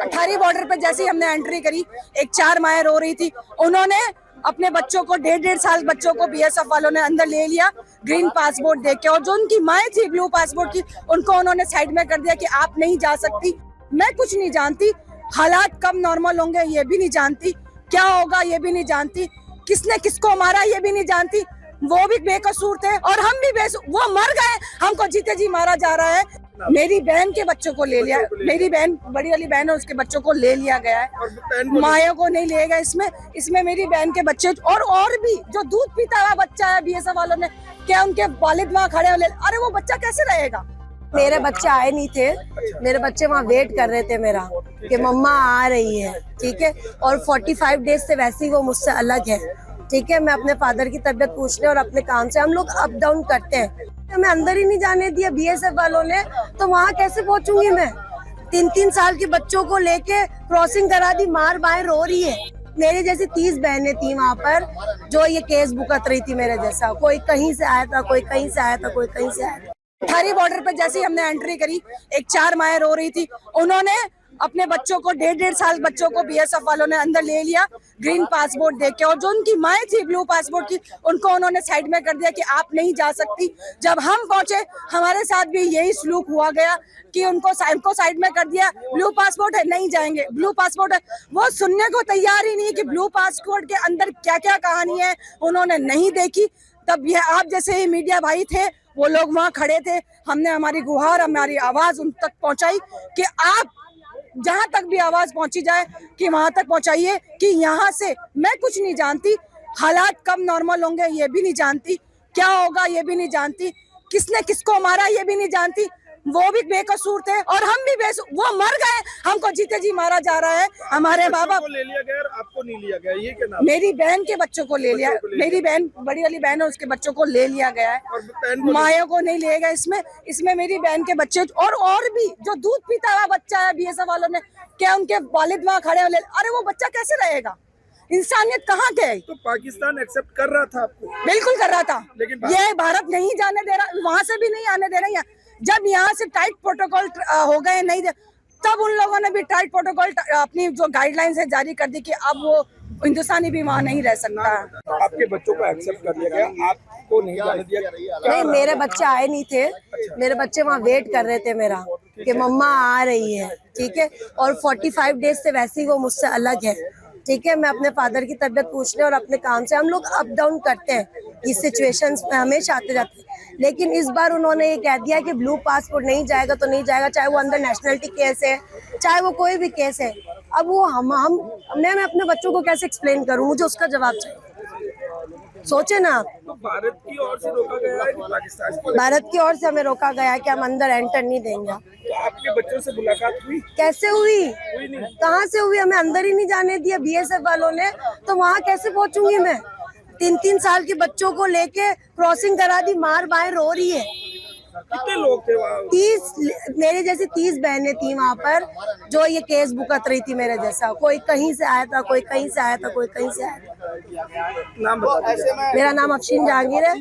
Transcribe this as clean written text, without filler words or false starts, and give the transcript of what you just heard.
अठारी border पे जैसे ही हमने एंट्री करी, एक 4 माएँ रो रही थी, उन्होंने अपने बच्चों को 1.5 साल बच्चों को बीएसएफ वालों ने अंदर ले लिया ग्रीन पासपोर्ट देख के, और जो उनकी माएँ थी ब्लू पासपोर्ट की, उनको उन्होंने साइड में कर दिया कि आप नहीं जा सकती। मैं कुछ नहीं जानती, हालात कब नॉर्मल होंगे ये भी नहीं जानती, क्या होगा ये भी नहीं जानती, किसने किसको मारा ये भी नहीं जानती। वो भी बेकसूर थे और हम भी वो मर गए, हमको जीते जी मारा जा रहा है। मेरी बहन के बच्चों को ले लिया, मेरी बहन बड़ी वाली बहन है, उसके बच्चों को ले लिया गया है, मायों को नहीं लिया गया। इसमें मेरी बहन के बच्चे और भी जो दूध पीता हुआ बच्चा है, बीएसएफ वालों ने क्या उनके वालिद वहाँ खड़े हो, अरे वो बच्चा कैसे रहेगा। मेरे बच्चे आए नहीं थे, मेरे बच्चे वहाँ वेट कर रहे थे मेरा कि मम्मा आ रही है, ठीक है। और 45 डेज से वैसे ही वो मुझसे अलग है, ठीक है। मैं अपने फादर की तबीयत पूछने और अपने काम से हम लोग अप डाउन करते हैं। मैं अंदर ही नहीं जाने दिया बीएसएफ वालों ने, तो वहाँ कैसे पहुँचूंगी मैं। 3-3 साल के बच्चों को लेके क्रॉसिंग करा दी, मार बाएं रो रही है। मेरे जैसी 30 बहनें थी वहाँ पर जो ये केस भुगत रही थी मेरे जैसा। कोई कहीं से आया था, कोई कहीं से आया था, कोई कहीं से आया था। अठारी बॉर्डर पे जैसे ही हमने एंट्री करी, एक 4 माएँ रो रही थी, उन्होंने अपने बच्चों को 1.5 साल बच्चों को बीएसएफ वालों ने अंदर ले लिया ग्रीन पासपोर्ट देख के, और जो उनकी माएँ थी ब्लू पासपोर्ट की, उनको उन्होंने साइड में कर दिया कि आप नहीं जा सकती। जब हम पहुंचे हमारे साथ भी यही सलूक हुआ गया कि उनको साइड में कर दिया, ब्लू पासपोर्ट है नहीं जाएंगे, ब्लू पासपोर्ट है। वो सुनने को तैयार ही नहीं कि ब्लू पासपोर्ट के अंदर क्या क्या कहानी है, उन्होंने नहीं देखी। तब यह आप जैसे ही मीडिया भाई थे, वो लोग वहाँ खड़े थे, हमने हमारी गुहार, हमारी आवाज उन तक पहुंचाई कि आप जहां तक भी आवाज पहुंची जाए कि वहां तक पहुंचाइए कि यहाँ से मैं कुछ नहीं जानती, हालात कब नॉर्मल होंगे ये भी नहीं जानती, क्या होगा ये भी नहीं जानती, किसने किसको मारा ये भी नहीं जानती। वो भी बेकसूर थे और हम भी वो मर गए, हमको जीते जी मारा जा रहा है। हमारे बाबा को ले लिया गया और आपको नहीं लिया गया, ये क्या नाम? मेरी बहन के बच्चों को ले लिया, मेरी बहन बड़ी वाली बहन है, उसके बच्चों को ले लिया गया है, मायों को नहीं लिया गया। इसमें मेरी बहन के बच्चे और भी जो दूध पीता हुआ बच्चा है, बीएसएफ वालों ने क्या उनके वालिद वहाँ खड़े हो, अरे वो बच्चा कैसे रहेगा। इंसानियत कहाँ गई। तो पाकिस्तान एक्सेप्ट कर रहा था आपको? बिल्कुल कर रहा था, लेकिन ये भारत नहीं जाने दे रहा, वहां से भी नहीं आने दे रही है। जब यहाँ से टाइट प्रोटोकॉल हो गए नहीं तब उन लोगों ने भी टाइट प्रोटोकॉल अपनी जो गाइडलाइंस है जारी कर दी कि अब वो हिंदुस्तानी भी वहाँ नहीं रह सकता। आपके बच्चों को एक्सेप्ट कर लिया गया, आपको नहीं जाने दिया? नहीं, मेरे बच्चे आए नहीं थे, मेरे बच्चे वहाँ वेट कर रहे थे मेरा कि मम्मा आ रही है, ठीक है। और 45 डेज से वैसे ही वो मुझसे अलग है, ठीक है। मैं अपने फादर की तबीयत पूछने और अपने काम से हम लोग अप डाउन करते हैं, इस सिचुएशंस में हमेशा आते जाते हैं। लेकिन इस बार उन्होंने ये कह दिया कि ब्लू पासपोर्ट नहीं जाएगा तो नहीं जाएगा, चाहे वो अंदर नेशनलिटी केस है, चाहे वो कोई भी केस है। अब वो मैं अपने बच्चों को कैसे एक्सप्लेन करूँ, मुझे उसका जवाब चाहिए। सोचे ना, तो भारत की ओर से रोका गया है कि पाकिस्तान की? भारत की ओर से हमें रोका गया है कि हम अंदर एंटर नहीं देंगे। तो आपके बच्चों से मुलाकात हुई? कैसे हुई, नहीं। कहाँ से हुई, हमें अंदर ही नहीं जाने दिया बीएसएफ वालों ने, तो वहाँ कैसे पहुँचूंगी मैं। 3-3 साल के बच्चों को लेके क्रॉसिंग करा दी, मार बाएं रो रही है। कितने लोग थे वहाँ? 30 मेरे जैसी 30 बहनें थी वहाँ पर जो ये केस भुगत रही थी मेरे जैसा। कोई कहीं से आया था, कोई कहीं से आया था, कोई कहीं से आया था। नाम बता दीजिए। मेरा नाम अफशीन जहांगीर है।